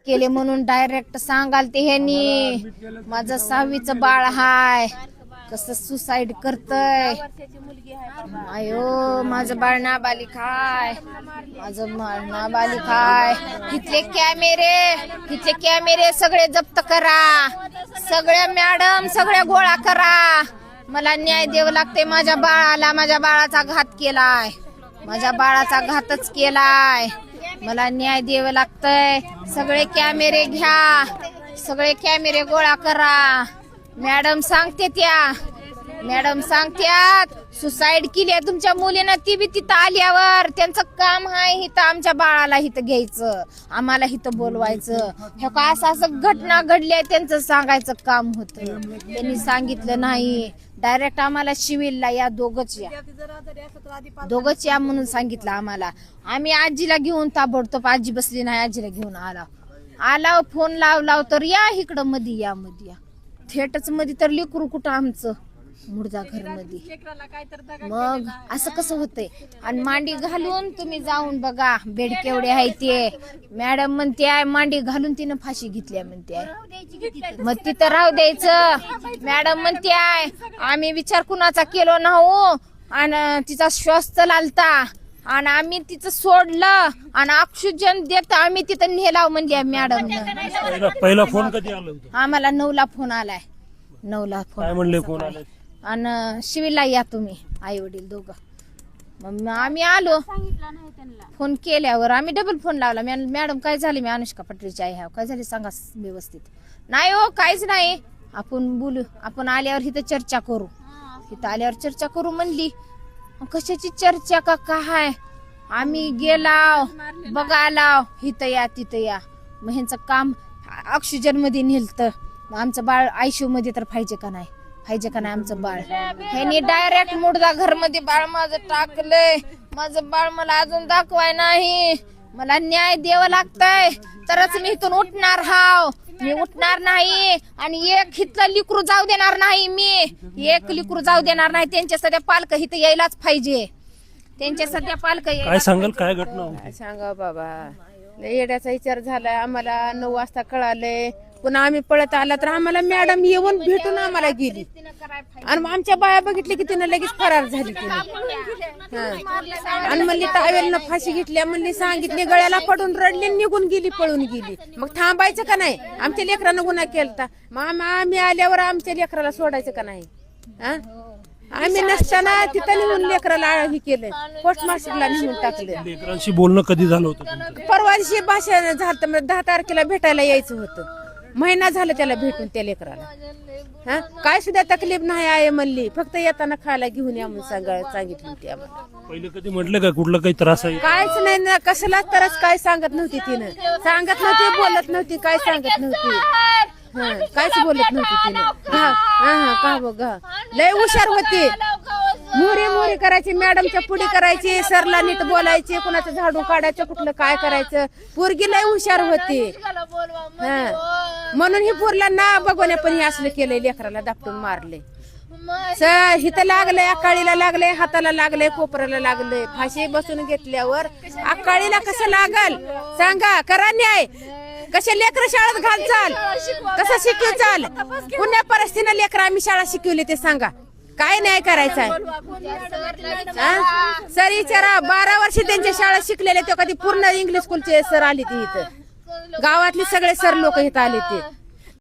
केले म्हणून डायरेक्ट सांगाल ते ह्यांनी माझं 6वीचं बाळ हाय कसं सुसाईड करतय अयो माझं बाळ नाबालिक हाय माझं बाळ नाबालिक हाय इथले कॅमेरे सगळे जप्त करा सगळ्या मॅडम सगळ्या गोळा करा मला न्याय द्यावं लागते माझ्या बाळाला माझ्या बाळाचा घात केलाय माझ्या बाळाचा घातच केलाय मला न्याय द्यावं लागतंय सगळे कॅमेरे घ्या सगळे कॅमेरे गोळा करा मॅडम सांगत्यात सुसाईड केली तुमच्या मुलीनं ती बी तिथं आल्यावर त्यांचं काम आहे इथं आमच्या बाळाला इथं घ्यायचं आम्हाला इथं बोलवायचं हे का असं घटना घडली त्यांचं सांगायचं काम होतं त्यांनी सांगितलं नाही डायरेक्ट आम्हाला सिव्हिलला या दोघच या म्हणून सांगितलं आम्हाला आम्ही आजीला घेऊन ताबडतोब आजी बसली नाही आजीला घेऊन आला फोन लाव तर या इकडं मध्ये या थिएटरच मध्ये तर लेकरू कुठं आमचं मुर्दा घर मध्ये मग असं कसं होतंय आणि मांडी घालून तुम्ही जाऊन बघा बेड केवढे आहे ते मॅडम म्हणते मांडी घालून तिनं फाशी घेतली म्हणते मग तिथं राहू द्यायचं मॅडम म्हणते आम्ही विचार कुणाचा केलो ना आणि तिचा श्वास चालता आणि आम्ही तिचं सोडलं आणि ऑक्सिजन देत आम्ही तिथं नेलाव म्हणजे मॅडम पहिला फोन कधी आला आम्हाला 9ला फोन आलाय 9ला काय म्हणले कोण आले आणि सिव्हिलला या तुम्ही आई वडील दोघं मग आम्ही आलो फोन केल्यावर आम्ही डबल फोन लावला मॅडम काय झाले मी अनुष्का पटरीची आई आहे काय झाले सांगा व्यवस्थित नाही हो काहीच नाही आपण बोलू आपण आल्यावर इथं चर्चा करू इथं आल्यावर चर्चा करू म्हणली कशाची चर्चा का काय आम्ही गेलाव बघालाव इथं या तिथं या मग ह्यांचं काम ऑक्सिजन मध्ये नेलत आमचं बाळ आयसीयू मध्ये तर पाहिजे का नाही आमचं बाळ ह्यांनी डायरेक्ट मुर्दा घर मध्ये बाळ माझं टाकलंय माझं बाळ मला अजून दाखवाय नाही मला न्याय द्यावं लागतंय तरच मी इथून उठणार मी उठणार नाही आणि एक इथलं लिकरू जाऊ देणार नाही मी एक लिकरू जाऊ देणार नाही त्यांच्या सध्या पालक इथं यायलाच पाहिजे त्यांच्या सध्या पालक काय सांगाल काय घटना सांगा बाबा येड्याचा विचार झालाय आम्हाला 9 वाजता कळालंय पुन्हा आम्ही पळत आला तर आम्हाला मॅडम येऊन भेटून आम्हाला गेली आणि आमच्या बाया बघितले की तिने लगेच फरार झाली तिने आणि म्हणली टावेलनं फाशी घेतल्या म्हणली सांगितले गळ्याला पडून रडली निघून गेली पळून गेली मग थांबायचं का नाही आमच्या लेकरानं गुन्हा केलता मग आम्ही आल्यावर आमच्या लेकराला सोडायचं का नाही आम्ही नसताना तिथं नेऊन लेकराला हे केलं पोस्टमास्टरला नेऊन टाकलं लेकरांशी बोलणं कधी झालं होतं परवा दिवशी भाषण झालं 10 तारखेला भेटायला यायचं होतं महिना झालं त्याला भेटून त्या लेकराला काय सुद्धा तकलीफ नाही आहे म्हणली फक्त येताना खायला घेऊन या म्हणून सांगितलं होती आम्हाला पहिले कधी म्हटलं का कुठला काही त्रास आहे कायच नाही ना कसला तरच काय सांगत नव्हती तिनं सांगत नव्हती बोलत नव्हती काय सांगत नव्हती कायच बोलत नव्हती तिनं का बघा लय हुशार होती मोरी करायची मॅडमच्या पुढे करायची सरला नीट बोलायची कुणाचं झाडू काढायचं कुठलं काय करायचं पोरगी लय हुशार होती म्हणून ही पोरला ना बघवण्या पण हे असलं केलंय लेकराला दापटून मारले इथं लागलंय अकाळीला लागलंय हाताला लागलंय कोपऱ्याला लागलंय फाशी बसून घेतल्यावर अकाळीला कसं लागल सांगा करा न्याय कसे लेकर शाळेत घालचाल कसं शिकवचाल पुण्या परिस्थितीनं लेकर आम्ही शाळा शिकवली ते सांगा काय न्याय करायचा आहे सर विचारा 12 वर्ष त्यांच्या शाळा शिकलेले ते कधी पूर्ण इंग्लिश स्कूलचे सर आले ते इथं गावातले सगळे सर लोक इथं आले ते